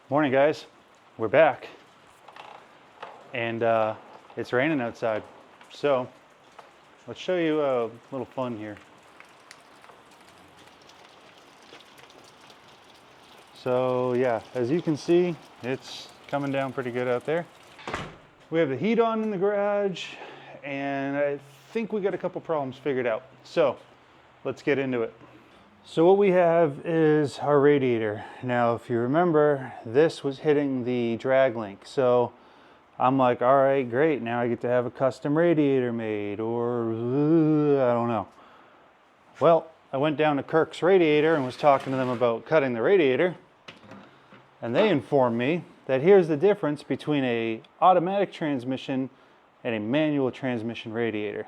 Morning, guys. We're back, and it's raining outside. So let's show you a little fun here. So yeah, as you can see, it's coming down pretty good out there. We have the heat on in the garage, and I think we got a couple problems figured out. So let's get into it. So what we have is our radiator. Now, if you remember, this was hitting the drag link. So I'm like, all right, great. Now I get to have a custom radiator made, or I don't know. Well, I went down to Kirk's Radiator and was talking to them about cutting the radiator. And they informed me that here's the difference between a automatic transmission and a manual transmission radiator.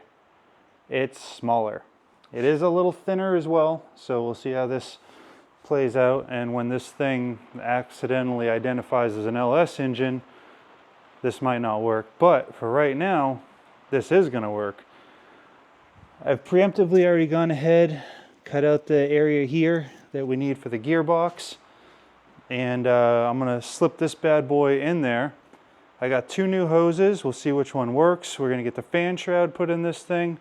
It's smaller. It is a little thinner as well, so we'll see how this plays out. And when this thing accidentally identifies as an LS engine, this might not work. But for right now, this is going to work. I've preemptively already gone ahead, cut out the area here that we need for the gearbox. And I'm going to slip this bad boy in there. I got 2 new hoses. We'll see which one works. We're going to get the fan shroud put in this thing.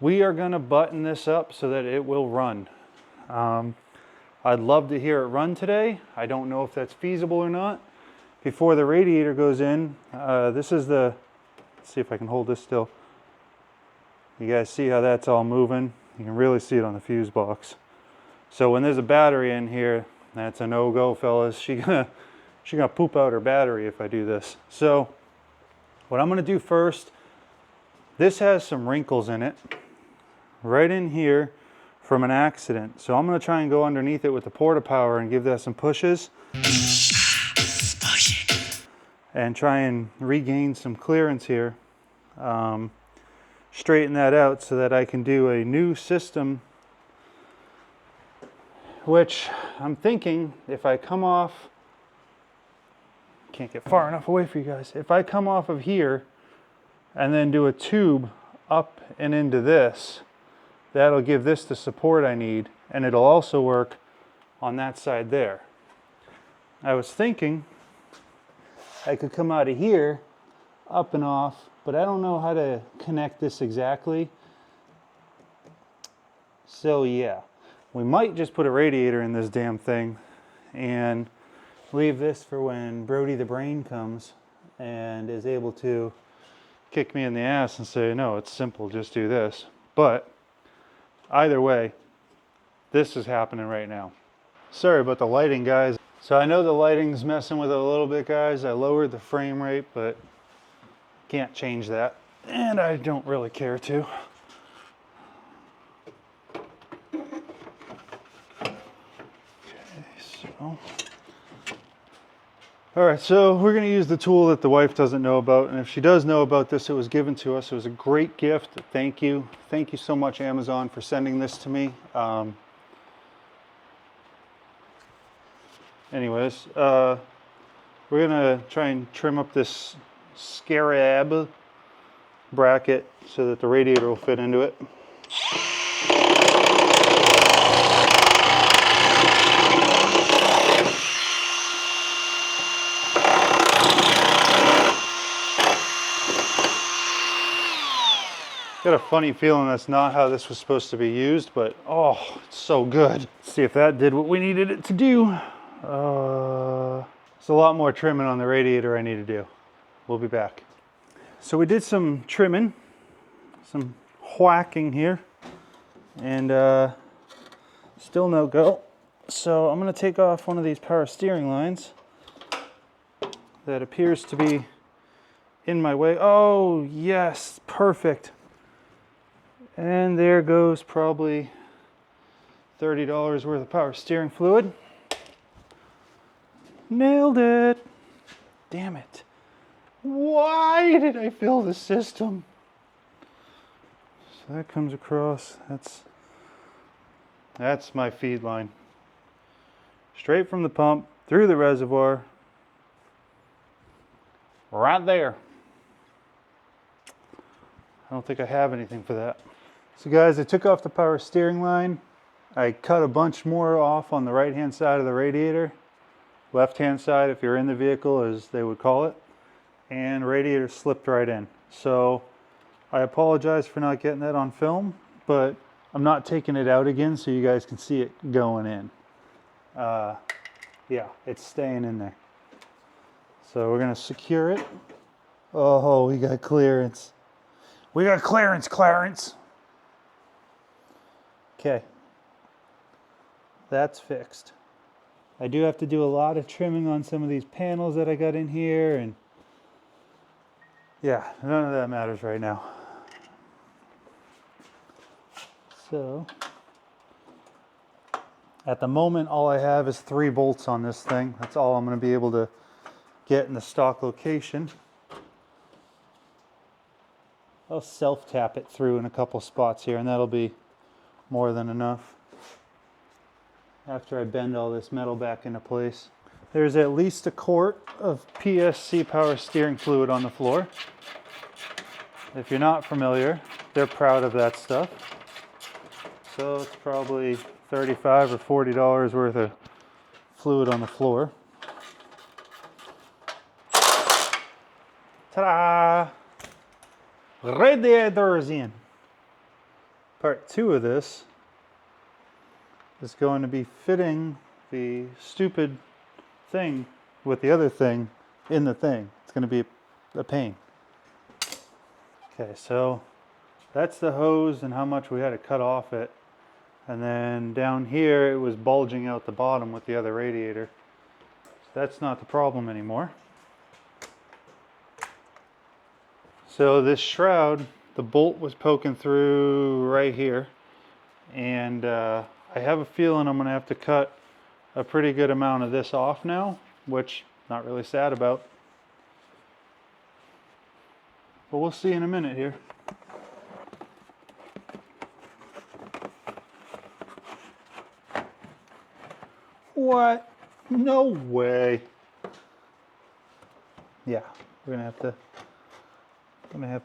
We are going to button this up so that it will run. I'd love to hear it run today. I don't know if that's feasible or not. Before the radiator goes in, this is the, let's see if I can hold this still. You guys see how that's all moving? You can really see it on the fuse box. So when there's a battery in here, that's a no-go, fellas. She's gonna poop out her battery if I do this. So what I'm gonna do first, this has some wrinkles in it right in here from an accident. So I'm going to try and go underneath it with the porta power and give that some pushes. And try and regain some clearance here. Straighten that out so that I can do a new system, which I'm thinking if I come off, can't get far enough away for you guys. If I come off of here and then do a tube up and into this, that'll give this the support I need, and it'll also work on that side there. I was thinking I could come out of here, up and off, but I don't know how to connect this exactly. So yeah, we might just put a radiator in this damn thing and leave this for when Brody the Brain comes and is able to kick me in the ass and say, no, it's simple, just do this. But either way, this is happening right now. Sorry about the lighting, guys. So I know the lighting's messing with it a little bit, guys. I lowered the frame rate, but can't change that. And I don't really care to. Okay, so. All right, so we're going to use the tool that the wife doesn't know about, and if she does know about this, it was given to us. It was a great gift. Thank you. Thank you so much, Amazon, for sending this to me. Anyways, we're going to try and trim up this scarab bracket so that the radiator will fit into it. Got a funny feeling that's not how this was supposed to be used, but oh, it's so good. Let's see if that did what we needed it to do. There's a lot more trimming on the radiator I need to do. We'll be back. So we did some trimming, some whacking here, and still no go. So I'm going to take off one of these power steering lines that appears to be in my way. Oh yes, perfect. And there goes probably $30 worth of power steering fluid. Nailed it. Damn it. Why did I fill the system? So that comes across. That's my feed line. Straight from the pump, through the reservoir. Right there. I don't think I have anything for that. So guys, I took off the power steering line. I cut a bunch more off on the right hand side of the radiator. left-hand side, if you're in the vehicle, as they would call it, and radiator slipped right in. So I apologize for not getting that on film, but I'm not taking it out again so you guys can see it going in. Yeah, it's staying in there. So we're gonna secure it. Oh, we got clearance. We got clearance, Clarence. Okay, that's fixed. I do have to do a lot of trimming on some of these panels that I got in here, and yeah, none of that matters right now. So, at the moment, all I have is 3 bolts on this thing. That's all I'm going to be able to get in the stock location. I'll self-tap it through in a couple spots here, and that'll be more than enough after I bend all this metal back into place. There's at least a quart of PSC power steering fluid on the floor. If you're not familiar, they're proud of that stuff. So it's probably $35 or $40 worth of fluid on the floor. Ta-da! Radiator is in. Part 2 of this is going to be fitting the stupid thing with the other thing in the thing. It's going to be a pain. Okay, so that's the hose and how much we had to cut off it. And then down here it was bulging out the bottom with the other radiator. So that's not the problem anymore. So this shroud, the bolt was poking through right here, and I have a feeling I'm going to have to cut a pretty good amount of this off now, which I'm not really sad about. But we'll see in a minute here. What? No way. Yeah, we're gonna have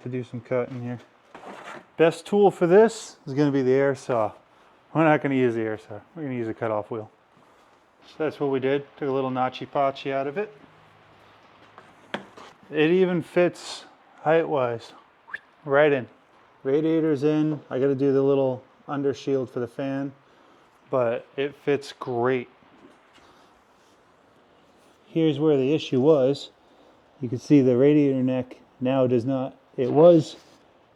to do some cutting here. Best tool for this is gonna be the air saw. We're not gonna use the air saw. We're gonna use a cutoff wheel. So that's what we did. Took a little notchy-potchy out of it. It even fits height-wise, right in. Radiator's in. I gotta do the little under shield for the fan, but it fits great. Here's where the issue was. You can see the radiator neck now does not, it was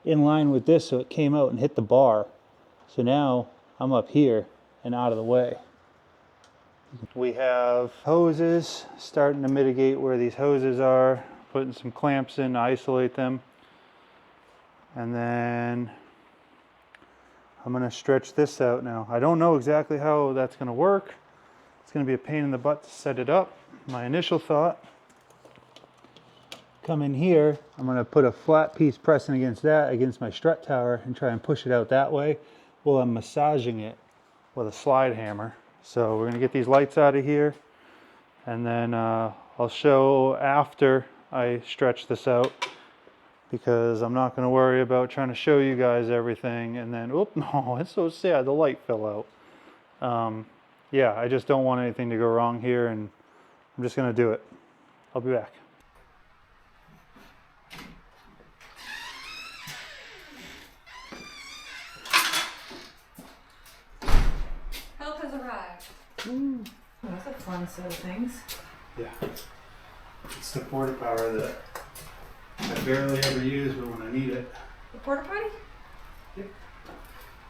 in line with this, so it came out and hit the bar. So now I'm up here and out of the way. We have hoses, starting to mitigate where these hoses are, putting some clamps in to isolate them. And then I'm gonna stretch this out now. I don't know exactly how that's gonna work. It's gonna be a pain in the butt to set it up. My initial thought, come in here, I'm gonna put a flat piece pressing against that, against my strut tower, and try and push it out that way while I'm massaging it with a slide hammer. So we're gonna get these lights out of here, and then I'll show after I stretch this out, because I'm not gonna worry about trying to show you guys everything and then, oh no, it's so sad, the light fell out. Yeah, I just don't want anything to go wrong here, and I'm just gonna do it. I'll be back. Help has arrived. Ooh, that's a fun set of things. Yeah, it's the porta power that I barely ever use, but when I need it. The porta potty? Yep.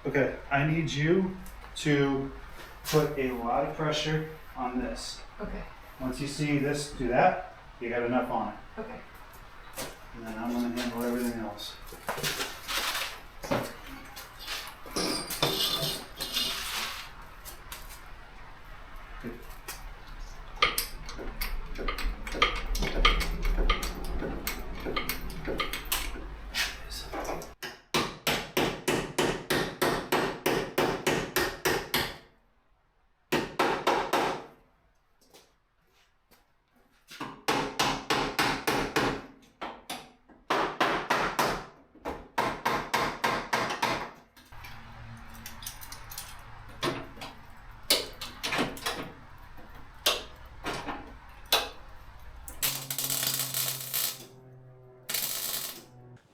Okay, I need you to put a lot of pressure on this. Okay. Once you see this do that, you got enough on it. Okay. And then I'm going to handle everything else.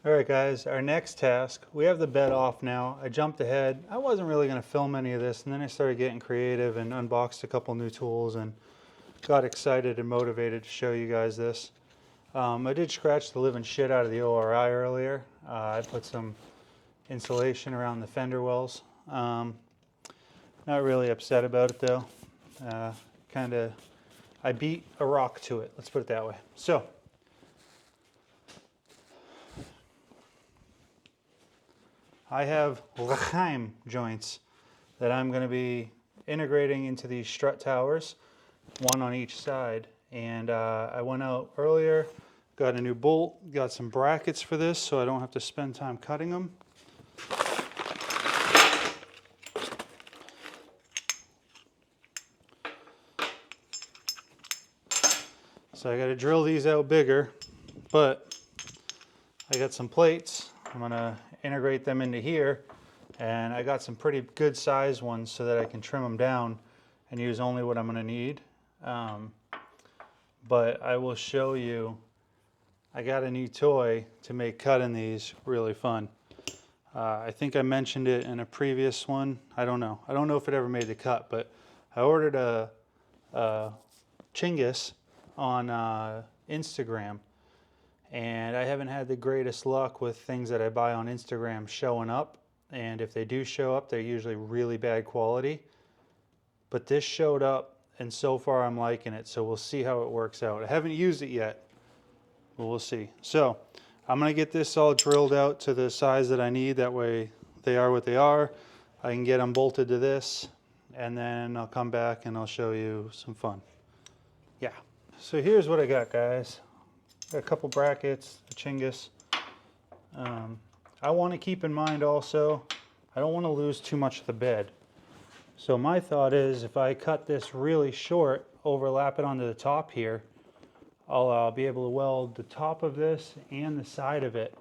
All right, guys, our next task, we have the bed off now. I jumped ahead. I wasn't really going to film any of this, and then I started getting creative and unboxed a couple new tools and got excited and motivated to show you guys this. I did scratch the living shit out of the ORI earlier. I put some insulation around the fender wells. Not really upset about it though. I beat a rock to it, let's put it that way. So, I have l'chaim joints that I'm going to be integrating into these strut towers, one on each side. And I went out earlier, got a new bolt, got some brackets for this so I don't have to spend time cutting them. So I got to drill these out bigger, but I got some plates. I'm going to integrate them into here, and I got some pretty good size ones so that I can trim them down and use only what I'm going to need. But I will show you, I got a new toy to make cutting these really fun. I think I mentioned it in a previous one. I don't know if it ever made the cut, but I ordered a Chinggis on Instagram, and I haven't had the greatest luck with things that I buy on Instagram showing up, and if they do show up, they're usually really bad quality. But this showed up, and so far I'm liking it, so we'll see how it works out. I haven't used it yet, but we'll see. So I'm going to get this all drilled out to the size that I need, that way they are what they are. I can get them bolted to this, and then I'll come back and I'll show you some fun. Yeah. So here's what I got, guys. Got a couple brackets, a Chinggis. I want to keep in mind also, I don't want to lose too much of the bed. So my thought is, if I cut this really short, overlap it onto the top here, I'll be able to weld the top of this and the side of it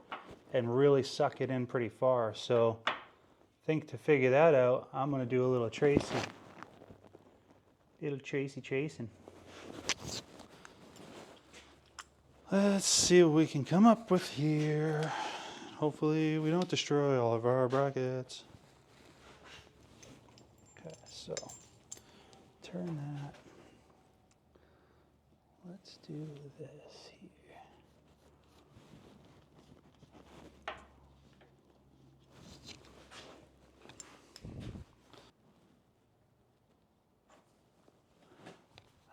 and really suck it in pretty far. So I think to figure that out, I'm going to do a little tracing. Little tracing. Let's see what we can come up with here. Hopefully we don't destroy all of our brackets. Okay, so turn that. Let's do this here.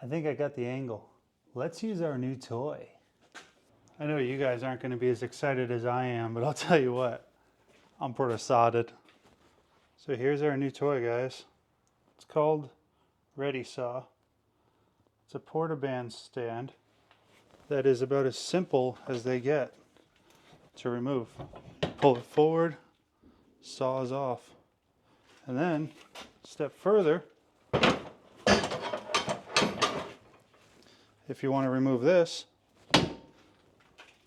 I think I got the angle. Let's use our new toy. I know you guys aren't going to be as excited as I am, but I'll tell you what, I'm pretty excited. So here's our new toy, guys. It's called Ready Saw. It's a portaband stand that is about as simple as they get to remove. Pull it forward, saws off. And then, step further, if you want to remove this,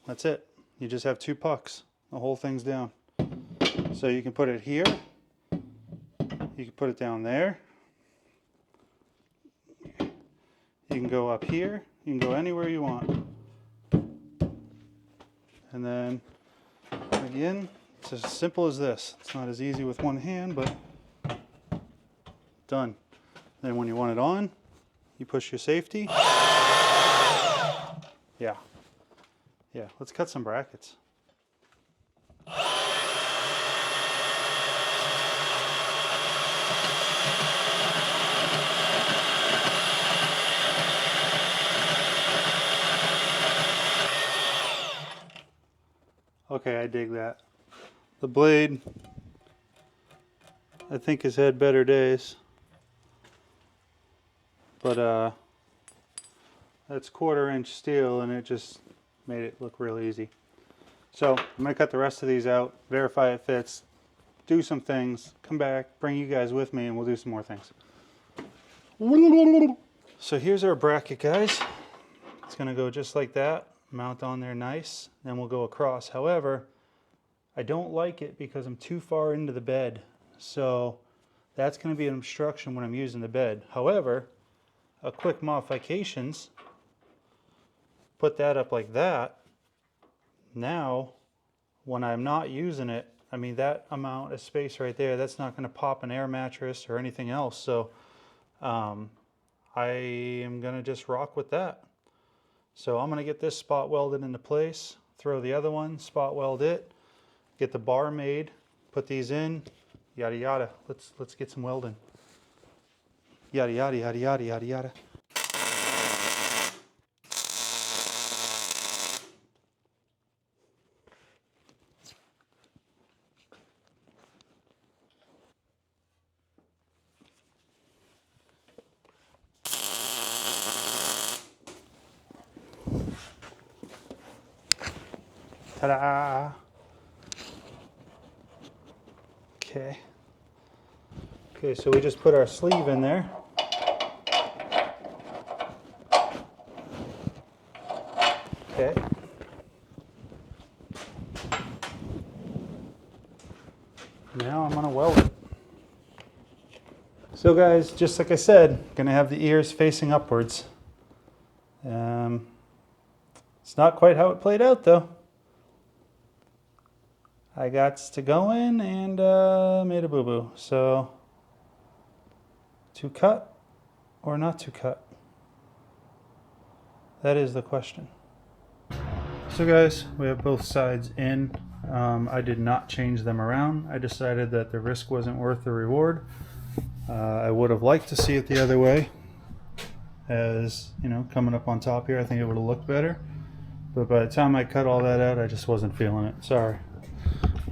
that's it. You just have two pucks. The whole thing's down. So you can put it here. You can put it down there. You can go up here. You can go anywhere you want. And then, again, it's as simple as this. It's not as easy with one hand, but done. Then when you want it on, you push your safety. Yeah, let's cut some brackets. Okay, I dig that. The blade, I think, has had better days. But that's 1/4 inch steel, and it just made it look real easy. So I'm going to cut the rest of these out, verify it fits, do some things, come back, bring you guys with me, and we'll do some more things. So here's our bracket, guys. It's going to go just like that, mount on there nice, then we'll go across. However, I don't like it because I'm too far into the bed, so that's going to be an obstruction when I'm using the bed. However, a quick modifications, put that up like that. Now when I'm not using it, I mean, that amount of space right there, that's not going to pop an air mattress or anything else. So I am going to just rock with that. So I'm going to get this spot welded into place, throw the other one, spot weld it, get the bar made, put these in, yada yada. Let's get some welding. Yada yada yada yada yada yada. Ta-da! Okay. Okay, so we just put our sleeve in there. Okay. Now I'm gonna weld it. So guys, just like I said, gonna have the ears facing upwards. It's not quite how it played out though. I got to go in and made a boo-boo. So, to cut or not to cut? That is the question. So guys, we have both sides in. I did not change them around. I decided that the risk wasn't worth the reward. I would have liked to see it the other way. As, you know, coming up on top here, I think it would have looked better. But by the time I cut all that out, I just wasn't feeling it. Sorry.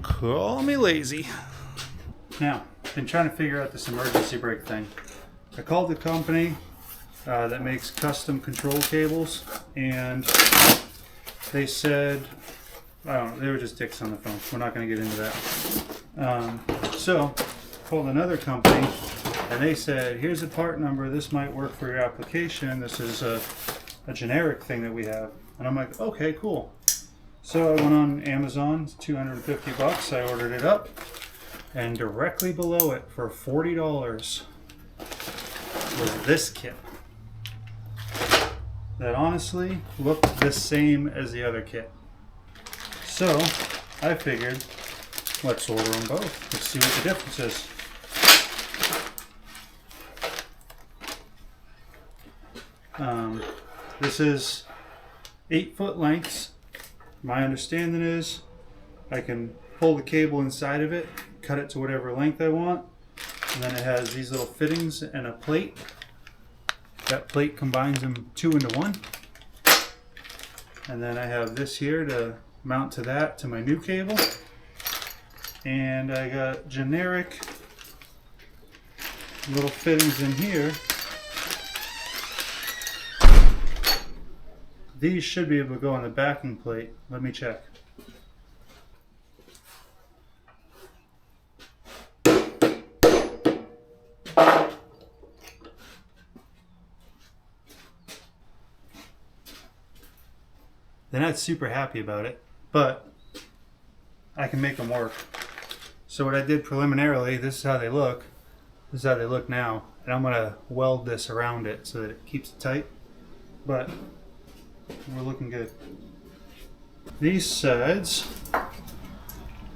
Call me lazy. Now, been trying to figure out this emergency brake thing. I called the company that makes custom control cables, and they said, I don't know, they were just dicks on the phone. We're not going to get into that. So, called another company, and they said, here's a part number, this might work for your application. This is a generic thing that we have. And I'm like, okay, cool. So I went on Amazon, $250. I ordered it up, and directly below it for $40 was this kit. That honestly looked the same as the other kit. So I figured, let's order them both. Let's see what the difference is. This is 8-foot lengths. My understanding is I can pull the cable inside of it, cut it to whatever length I want, and then it has these little fittings and a plate. That plate combines them 2 into 1. And then I have this here to mount to that, to my new cable. And I got generic little fittings in here. These should be able to go on the backing plate. Let me check. They're not super happy about it, but I can make them work. So what I did preliminarily, this is how they look. This is how they look now. And I'm gonna weld this around it so that it keeps it tight. But we're looking good. These sides are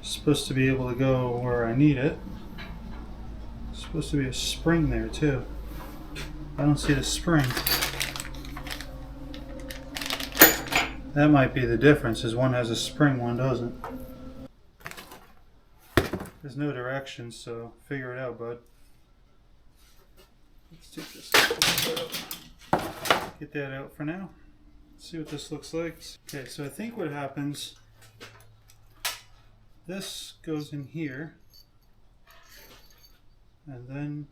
supposed to be able to go where I need it. There's supposed to be a spring there too. I don't see the spring. That might be the difference, is one has a spring, one doesn't. There's no directions, so figure it out, bud. Let's take this out. Get that out for now. See what this looks like. Okay, so I think what happens, this goes in here, and then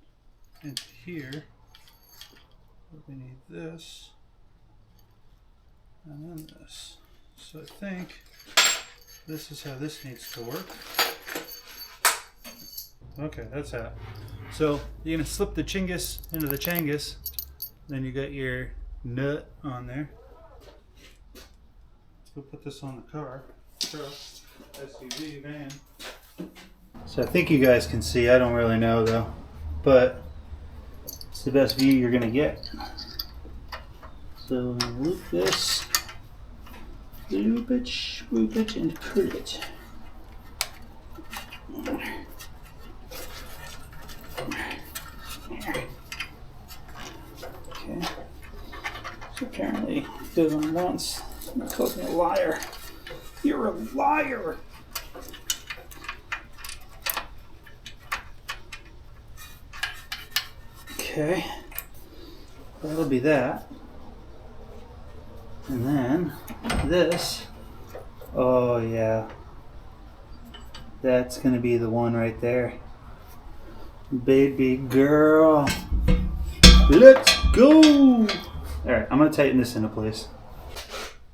into here. We need this, and then this. So I think this is how this needs to work. Okay, that's that. So you're gonna slip the chingus into the changus, then you got your nut on there. Go put this on the car, truck, SUV, van. So I think you guys can see, I don't really know though, but it's the best view you're gonna get. So I'm gonna loop this, swoop it, and curl it. Okay. So apparently it does it once. That calls me a liar. You're a liar! Okay. That'll be that. And then this. Oh yeah. That's gonna be the one right there. Baby girl. Let's go! Alright, I'm gonna tighten this into place.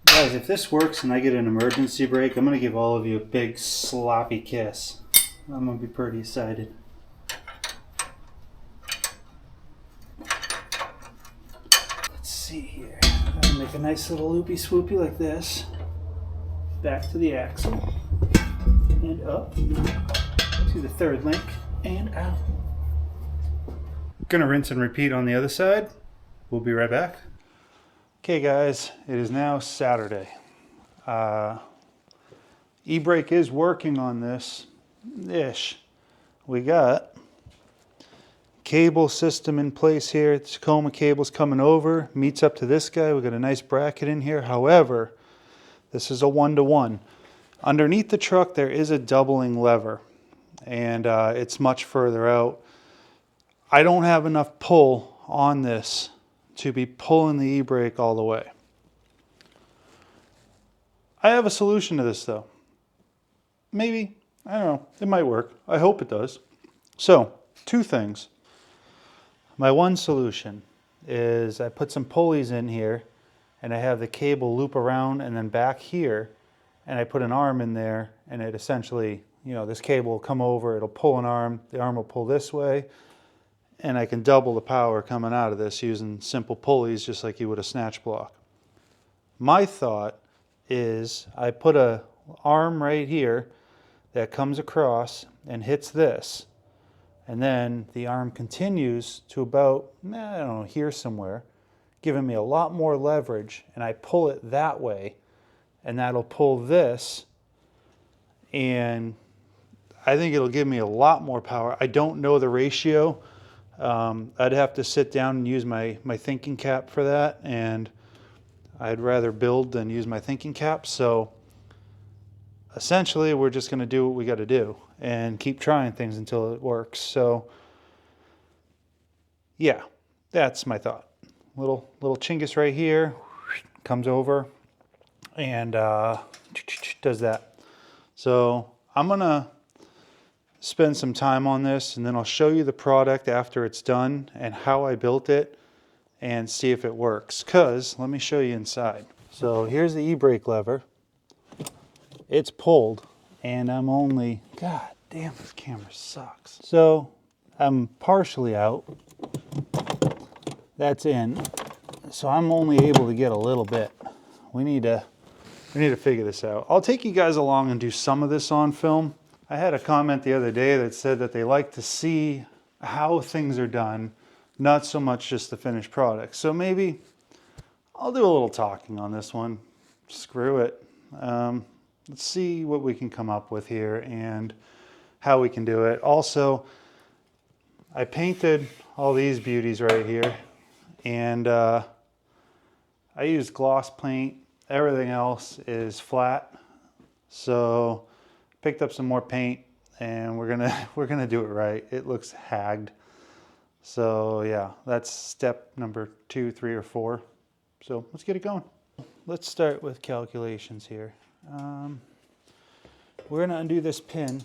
Guys, if this works and I get an emergency brake, I'm gonna give all of you a big sloppy kiss. I'm gonna be pretty excited. Let's see here. I'm gonna make a nice little loopy swoopy like this. Back to the axle. And up to the third link. And out. Gonna rinse and repeat on the other side. We'll be right back. Okay guys, it is now Saturday. E-brake is working on this-ish. We got cable system in place here. Tacoma cable's coming over, meets up to this guy. We got a nice bracket in here. However, this is a 1-to-1. Underneath the truck there is a doubling lever, and it's much further out. I don't have enough pull on this to be pulling the e-brake all the way. I have a solution to this though. Maybe, I don't know, it might work. I hope it does. So, two things. My one solution is I put some pulleys in here and I have the cable loop around and then back here, and I put an arm in there, and it essentially, you know, this cable will come over, it'll pull an arm, the arm will pull this way, and I can double the power coming out of this using simple pulleys just like you would a snatch block. My thought is I put an arm right here that comes across and hits this, and then the arm continues to about, I don't know, here somewhere, giving me a lot more leverage, and I pull it that way, and that'll pull this, and I think it'll give me a lot more power. I don't know the ratio. I'd have to sit down and use my thinking cap for that, and I'd rather build than use my thinking cap. So essentially we're just going to do what we got to do and keep trying things until it works. So yeah, that's my thought. Little chingus right here, comes over and does that. So I'm gonna spend some time on this, and then I'll show you the product after it's done and how I built it and see if it works. Cause let me show you inside. So here's the e-brake lever. It's pulled, and I'm only, god damn, this camera sucks. So I'm partially out. That's in. So I'm only able to get a little bit. We need to figure this out. I'll take you guys along and do some of this on film. I had a comment the other day that said that they like to see how things are done, not so much just the finished product. So maybe I'll do a little talking on this one. Screw it. Let's see what we can come up with here and how we can do it. Also, I painted all these beauties right here, and I used gloss paint. Everything else is flat. So picked up some more paint, and we're gonna do it right. It looks hagged. So yeah, that's step number 2, 3, or 4. So let's get it going. Let's start with calculations here. We're gonna undo this pin,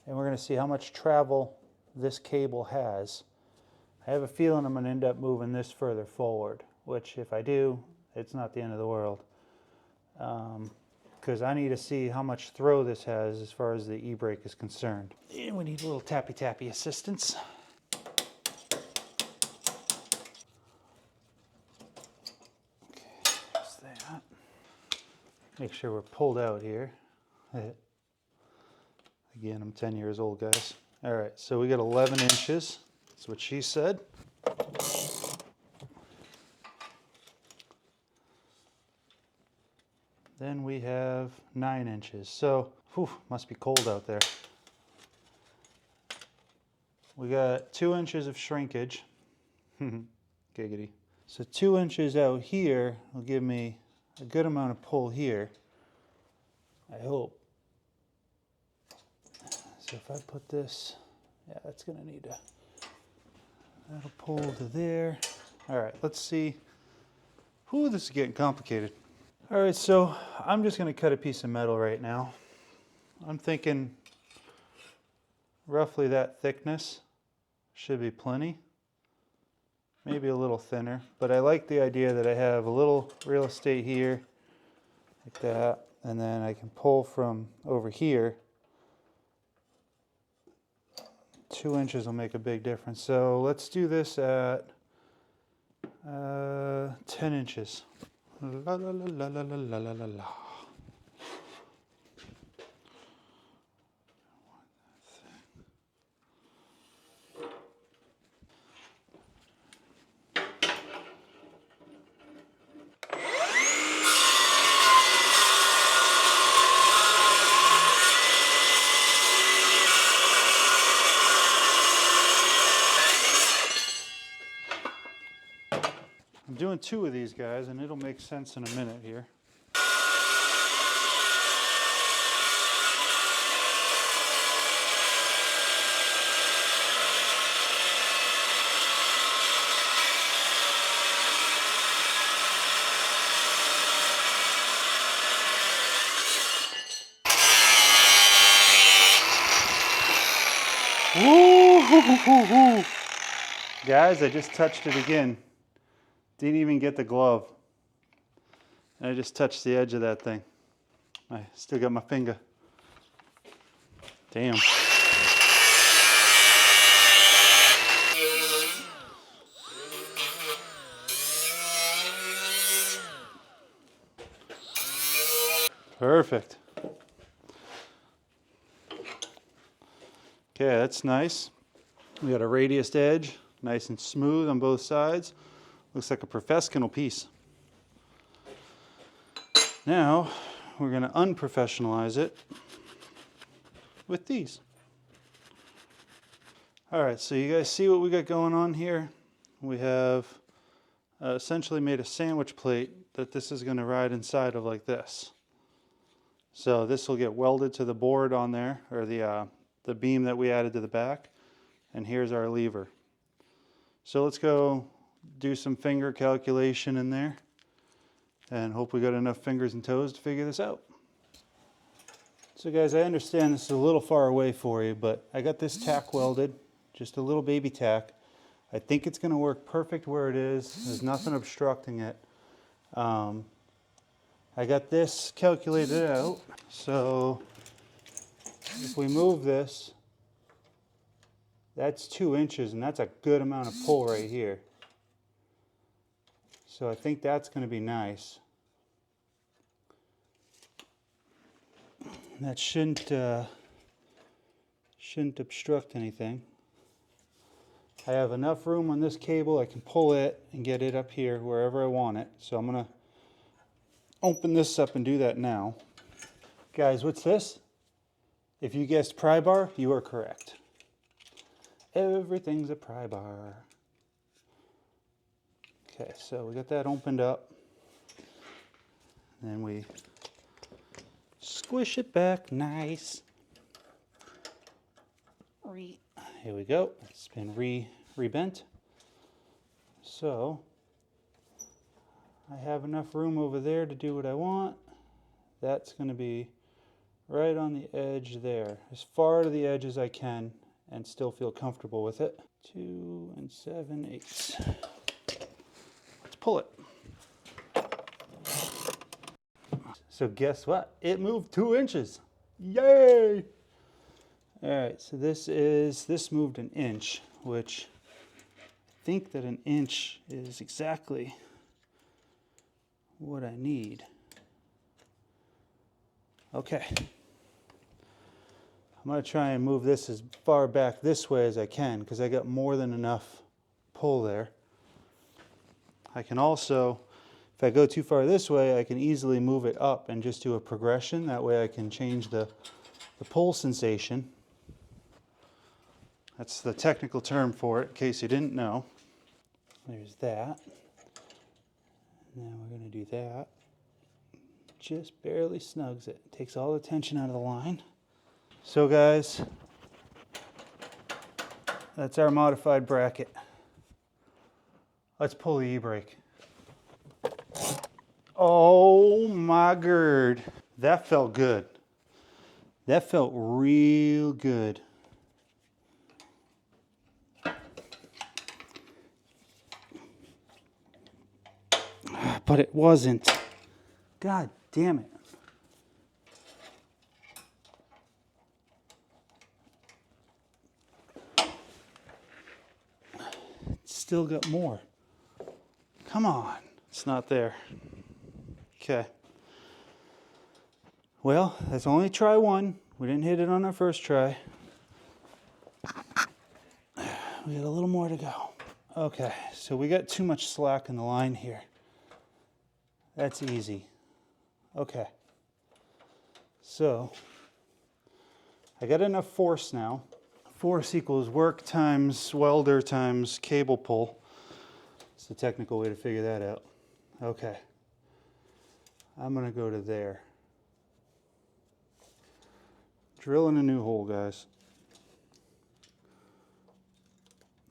and we're gonna see how much travel this cable has. I have a feeling I'm gonna end up moving this further forward, which if I do, it's not the end of the world. Because I need to see how much throw this has as far as the e-brake is concerned. And we need a little tappy assistance. Okay, there's that. Make sure we're pulled out here. Again, I'm 10 years old, guys. All right, so we got 11 inches. That's what she said. Then we have 9 inches. So, whew, must be cold out there. we got 2 inches of shrinkage. Giggity. So 2 inches out here will give me a good amount of pull here, I hope. So if I put this, yeah, that's gonna need to, that'll pull to there. All right, let's see. Ooh, this is getting complicated. All right, so I'm just gonna cut a piece of metal right now. I'm thinking roughly that thickness should be plenty. Maybe a little thinner, but I like the idea that I have a little real estate here, like that, and then I can pull from over here. 2 inches will make a big difference. So let's do this at 10 inches. La, la, la, la, la, la, la, la, la. I'm doing 2 of these guys, and it'll make sense in a minute here. Woo! Guys, I just touched it again. Didn't even get the glove. And I just touched the edge of that thing. I still got my finger. Damn. Perfect. Okay, that's nice. We got a radiused edge, nice and smooth on both sides. Looks like a professional piece. Now, we're going to unprofessionalize it with these. All right, so you guys see what we got going on here? We have essentially made a sandwich plate that this is going to ride inside of like this. So this will get welded to the board on there, or the beam that we added to the back. And here's our lever. So let's go do some finger calculation in there and hope we got enough fingers and toes to figure this out. So guys, I understand this is a little far away for you, but I got this tack welded, just a little baby tack. I think it's going to work perfect where it is. There's nothing obstructing it. I got this calculated out. So if we move this, that's 2 inches, and that's a good amount of pull right here. So I think that's going to be nice. That shouldn't obstruct anything. I have enough room on this cable. I can pull it and get it up here wherever I want it. So I'm going to open this up and do that now. Guys, what's this? If you guessed pry bar, you are correct. Everything's a pry bar. Okay, so we got that opened up. Then we squish it back nice. Here we go. It's been re-bent. So I have enough room over there to do what I want. That's going to be right on the edge there, as far to the edge as I can, and still feel comfortable with it. 2 7/8. Let's pull it. So guess what? It moved 2 inches. Yay! All right, so this moved an inch, which I think that an inch is exactly what I need. Okay. I'm going to try and move this as far back this way as I can because I got more than enough pull there. I can also, if I go too far this way, I can easily move it up and just do a progression. That way I can change the pull sensation. That's the technical term for it, in case you didn't know. There's that. Now we're going to do that. Just barely snugs it. Takes all the tension out of the line. So guys, that's our modified bracket. Let's pull the e-brake. Oh my gird. That felt good. That felt real good. But it wasn't. God damn it. It's still got more. Come on. It's not there. Okay. Well, that's only try one. We didn't hit it on our first try. We got a little more to go. Okay, so we got too much slack in the line here. That's easy. Okay. So, I got enough force now. Force equals work times welder times cable pull. It's the technical way to figure that out. Okay. I'm gonna go to there. Drilling a new hole, guys.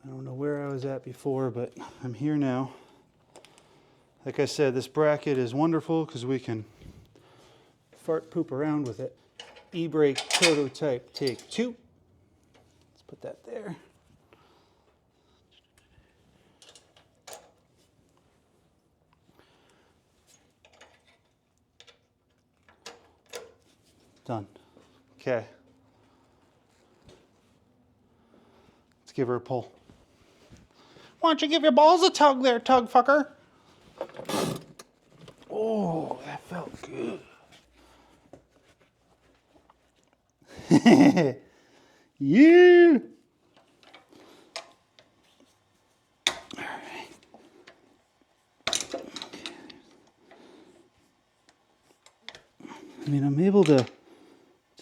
I don't know where I was at before, but I'm here now. Like I said, this bracket is wonderful because we can fart poop around with it. E-brake prototype take 2. Let's put that there. Done. Okay. Let's give her a pull. Why don't you give your balls a tug there, tug fucker? Oh, that felt good. Yeah. All right. I mean, I'm able to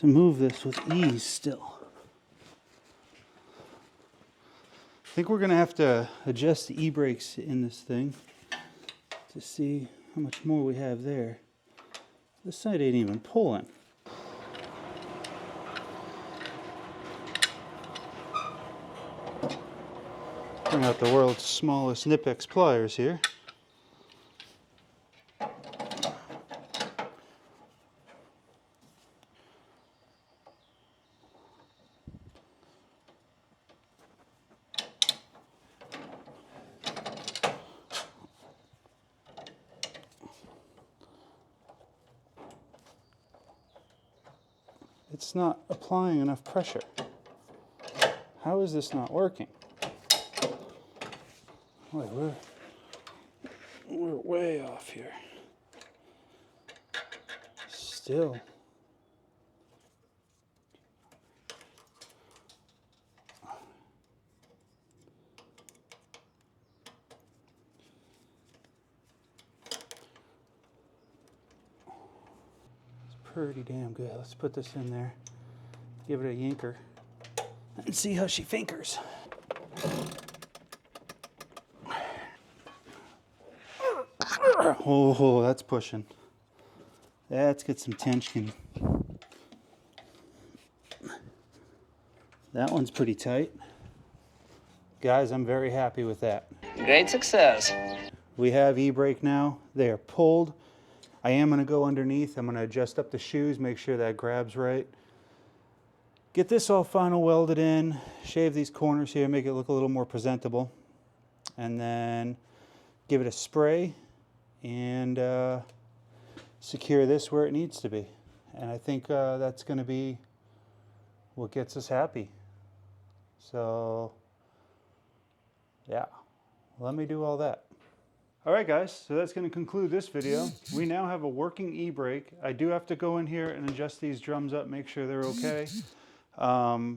move this with ease still. I think we're going to have to adjust the e-brakes in this thing to see how much more we have there. This side ain't even pulling. Bring out the world's smallest Nipex pliers here. It's not applying enough pressure. How is this not working? Wait, we're way off here. Still. It's pretty damn good. Let's put this in there. Give it a yanker. And see how she finkers. Oh, that's pushing. Let's get some tension. That one's pretty tight. Guys, I'm very happy with that. Great success. We have e-brake now. They are pulled. I am going to go underneath. I'm going to adjust up the shoes, make sure that grabs right. Get this all final welded in, shave these corners here, make it look a little more presentable. And then give it a spray and secure this where it needs to be. And I think that's going to be what gets us happy. So, yeah, let me do all that. All right, guys, so that's going to conclude this video. We now have a working e-brake. I do have to go in here and adjust these drums up, make sure they're okay.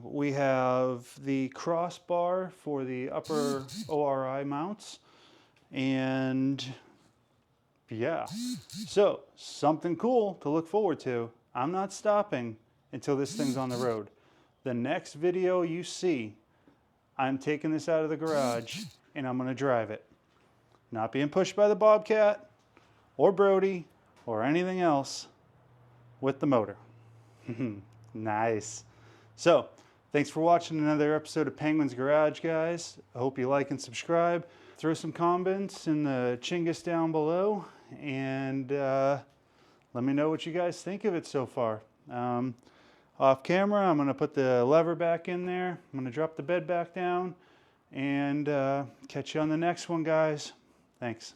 We have the crossbar for the upper ORI mounts, and yeah, so something cool to look forward to. I'm not stopping until this thing's on the road. The next video you see, I'm taking this out of the garage and I'm going to drive it. Not being pushed by the Bobcat or Brody or anything else with the motor. Nice. So, thanks for watching another episode of Penguin's Garage, guys. I hope you like and subscribe. Throw some comments in the chingus down below and let me know what you guys think of it so far. Off camera, I'm going to put the lever back in there. I'm going to drop the bed back down and catch you on the next one, guys. Thanks.